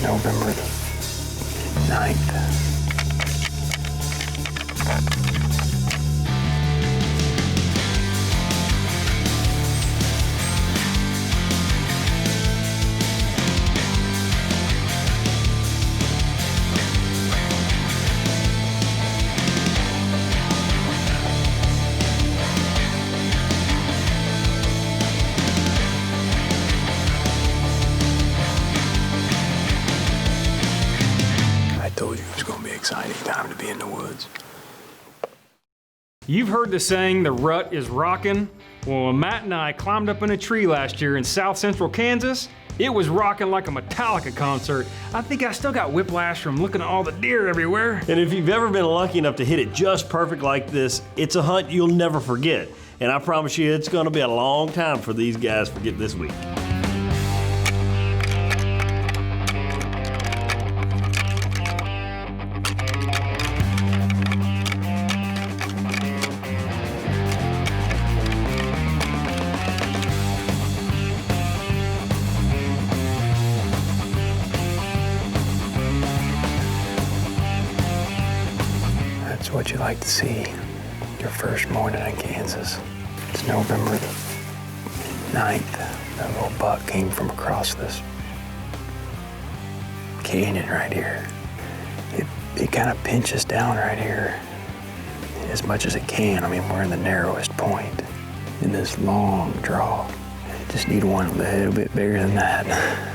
November the 9th. I told you it was going to be exciting time to be in the woods. You've heard the saying, the rut is rockin'. Well, when Matt and I climbed up in a tree last year in south central Kansas, it was rocking like a Metallica concert. I think I still got whiplash from looking at all the deer everywhere. And if you've ever been lucky enough to hit it just perfect like this, it's a hunt you'll never forget. And I promise you, it's gonna be a long time for these guys to forget this week. That's what you like to see your first morning in Kansas. It's November the 9th. That little buck came from across this canyon right here. It kind of pinches down right here as much as it can. I mean, we're in the narrowest point in this long draw. Just need one a little bit bigger than that.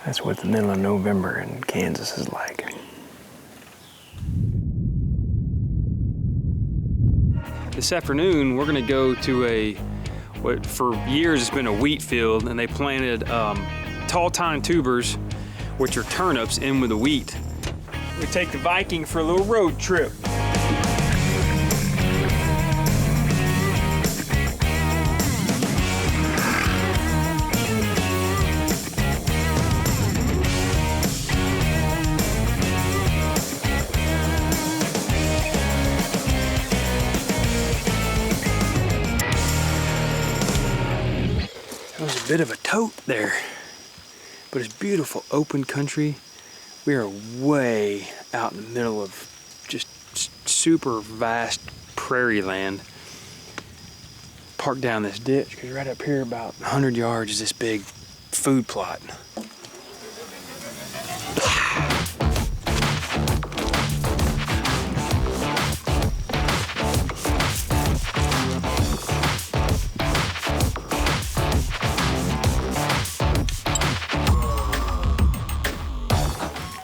That's what the middle of November in Kansas is like. This afternoon, we're gonna go to what for years has been a wheat field, and they planted tall tine tubers, which are turnips, in with the wheat. We take the Viking for a little road trip. That was a bit of a tote there, but it's beautiful open country. We are way out in the middle of just super vast prairie land. Parked down this ditch, because right up here about 100 yards is this big food plot.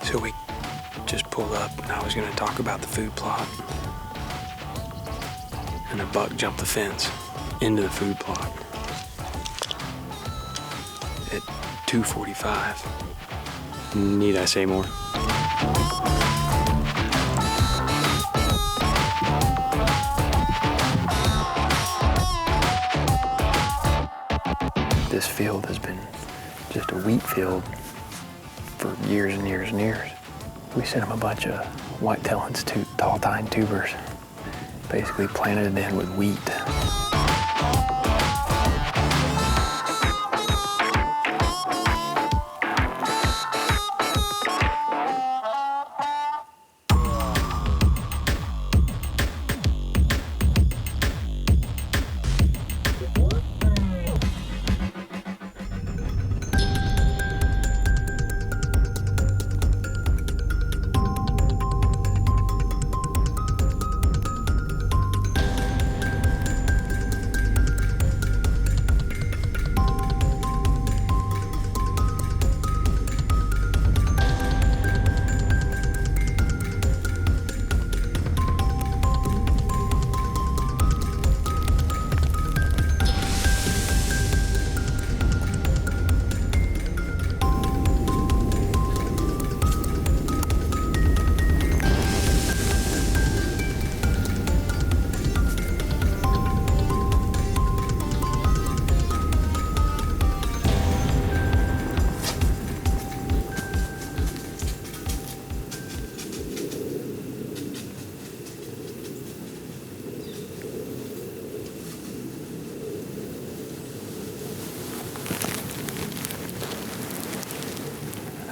So we just pulled up, and I was gonna talk about the food plot. And a buck jumped the fence into the food plot at 2:45. Need I say more? This field has been just a wheat field for years and years and years. We sent them a bunch of whitetail institute tall tine tubers, basically planted it in with wheat.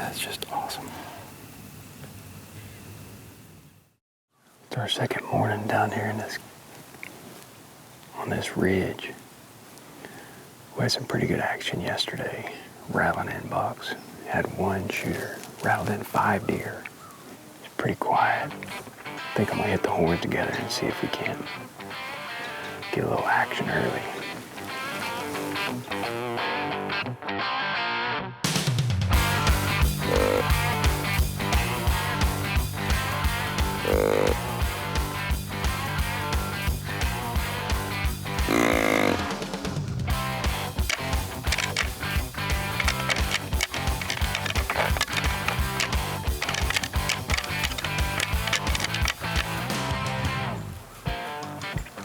That's just awesome. It's our second morning down here on this ridge. We had some pretty good action yesterday, rattling in bucks. Had one shooter, rattled in 5 deer. It's pretty quiet. I think I'm gonna hit the horns together and see if we can get a little action early.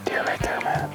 Deer right there, man.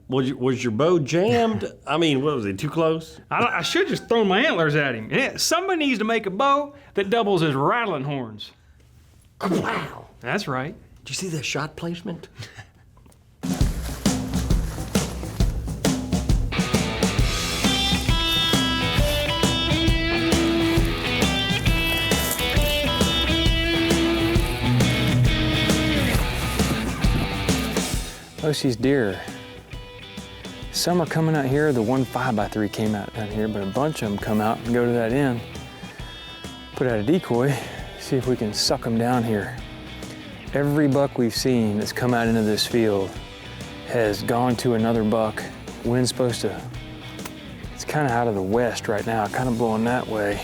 Was your bow jammed? I mean, what was it, too close? I should just throw my antlers at him. Yeah, somebody needs to make a bow that doubles as rattling horns. Wow. That's right. Did you see that shot placement? Most of these deer, some are coming out here. The one 5x3 came out down here, but a bunch of them come out and go to that end. Put out a decoy, see if we can suck them down here. Every buck we've seen that's come out into this field has gone to another buck. Wind's supposed to, it's kind of out of the west right now, kind of blowing that way.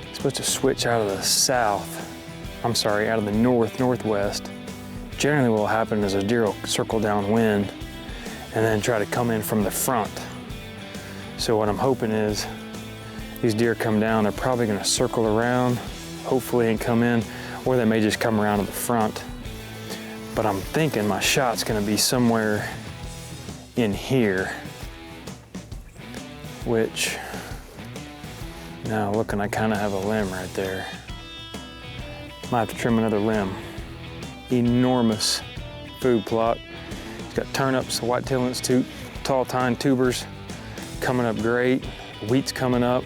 It's supposed to switch out of the south. I'm sorry, out of the northwest. Generally what will happen is a deer will circle downwind and then try to come in from the front. So what I'm hoping is these deer come down, they're probably gonna circle around, hopefully, and come in, or they may just come around to the front. But I'm thinking my shot's gonna be somewhere in here, which, now looking, I kinda have a limb right there. Might have to trim another limb. Enormous food plot. It's got turnips, whitetail institute, tall tine tubers coming up great. Wheat's coming up.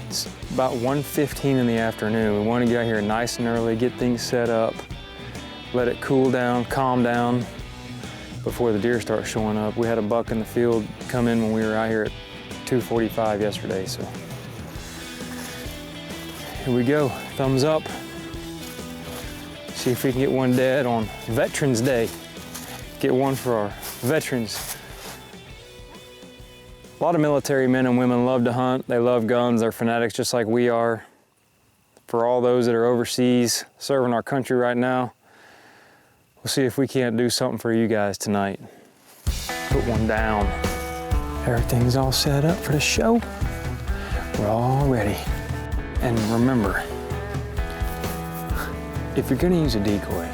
It's about 1:15 in the afternoon. We want to get out here nice and early, get things set up, let it cool down, calm down before the deer start showing up. We had a buck in the field come in when we were out here at 2:45 yesterday, so here we go, thumbs up. See if we can get one dead on Veterans Day. Get one for our veterans A lot of military men and women love to hunt. They love guns. They're fanatics just like we are. For all those that are overseas serving our country right now, we'll see if we can't do something for you guys tonight. Put one down. Everything's all set up for the show. We're all ready. And remember, if you're gonna use a decoy,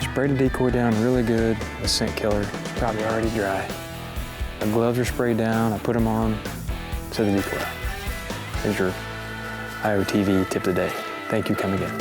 spray the decoy down really good with scent killer, probably already dry. The gloves are sprayed down, I put them on, set the decoy out. There's your IOTV tip of the day. Thank you, come again.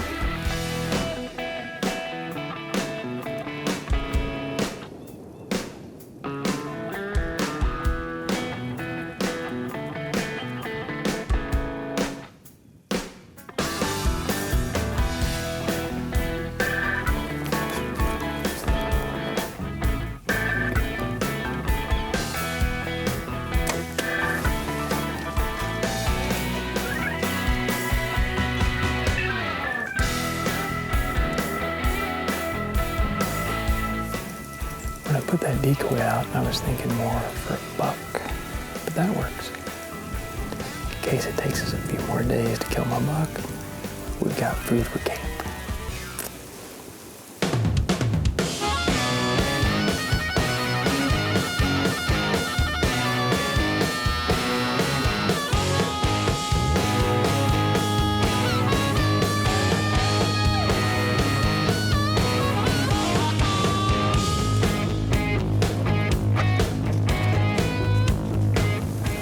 When I put that decoy out, I was thinking more for a buck, but that works. In case it takes us a few more days to kill my buck, we've got food for camp.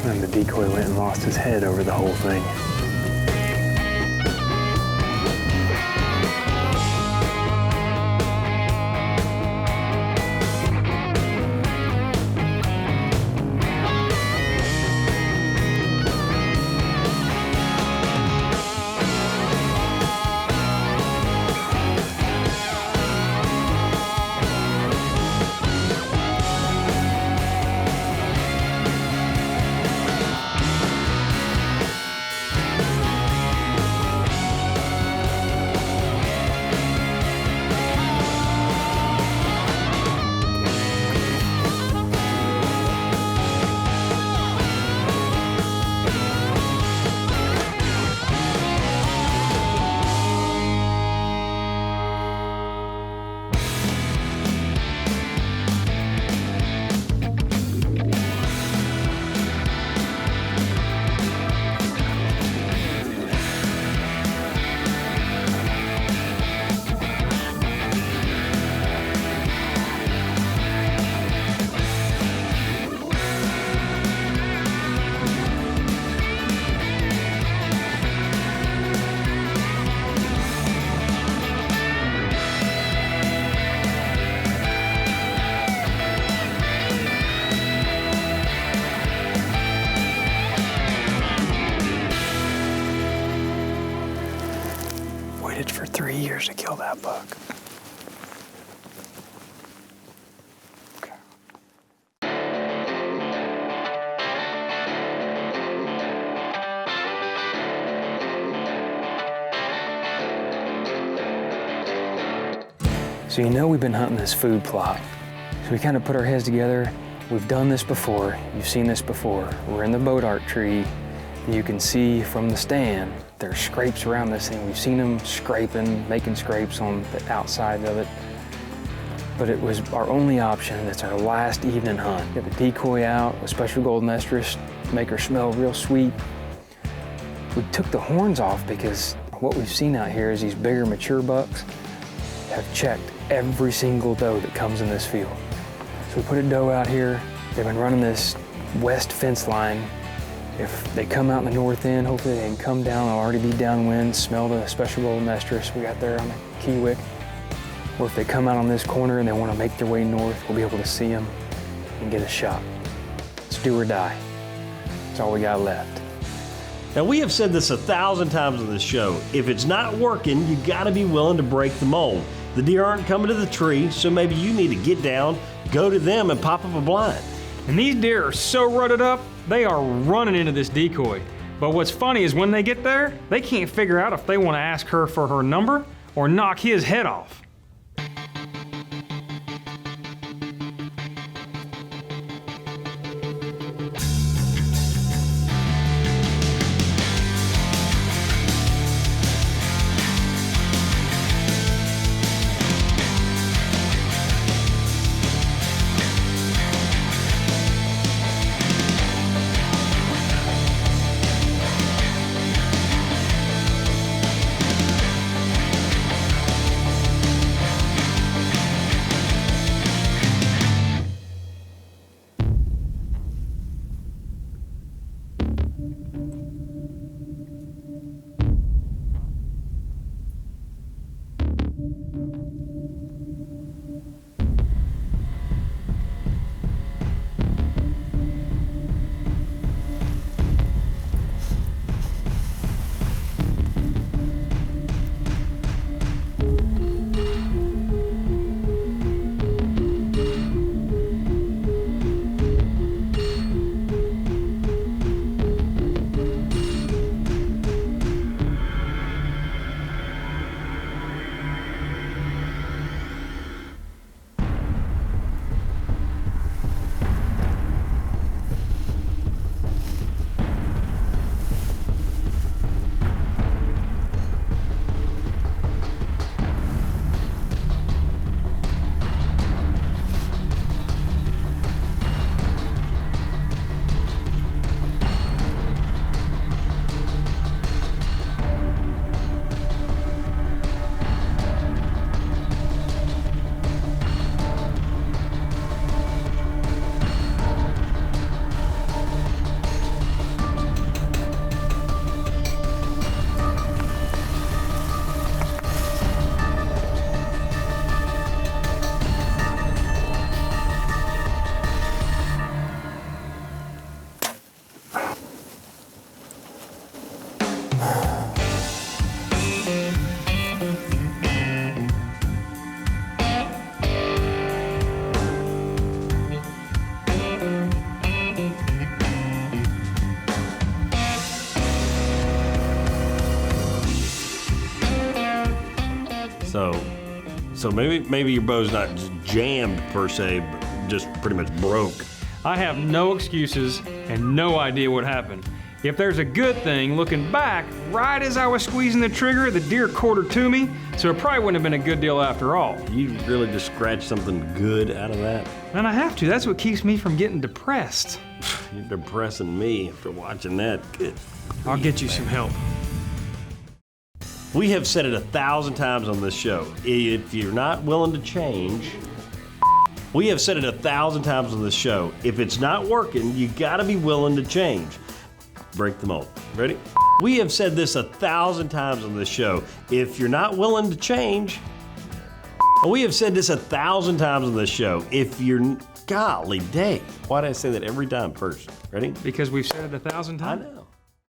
And the decoy went and lost his head over the whole thing. Waited for 3 years to kill that buck. Okay. So you know we've been hunting this food plot. So we kind of put our heads together. We've done this before. You've seen this before. We're in the boat art tree. You can see from the stand, there's scrapes around this thing. We've seen them scraping, making scrapes on the outside of it. But it was our only option. It's our last evening hunt. Get the decoy out, a special golden estrus, make her smell real sweet. We took the horns off because what we've seen out here is these bigger mature bucks have checked every single doe that comes in this field. So we put a doe out here. They've been running this west fence line. If they come out in the north end, hopefully they can come down. They'll already be downwind, smell the special golden estrus we got there on the Kiewit. Or if they come out on this corner and they want to make their way north, we'll be able to see them and get a shot. It's do or die. That's all we got left. Now, we have said this 1,000 times on this show. If it's not working, you gotta be willing to break the mold. The deer aren't coming to the tree, so maybe you need to get down, go to them, and pop up a blind. And these deer are so rutted up, they are running into this decoy. But what's funny is when they get there, they can't figure out if they want to ask her for her number or knock his head off. So maybe your bow's not jammed per se, but just pretty much broke. I have no excuses and no idea what happened. If there's a good thing, looking back, right as I was squeezing the trigger, the deer quartered to me, so it probably wouldn't have been a good deal after all. You really just scratched something good out of that? And I have to. That's what keeps me from getting depressed. You're depressing me after watching that. Good. I'll get you some help. We have said it 1,000 times on this show. If you're not willing to change, we have said it 1,000 times on this show. If it's not working, you gotta be willing to change. Break the mold. Ready? We have said this 1,000 times on this show. If you're not willing to change, we have said this 1,000 times on this show. If you're, golly day, why did I say that every time first? Ready? Because we've said it 1,000 I times. know.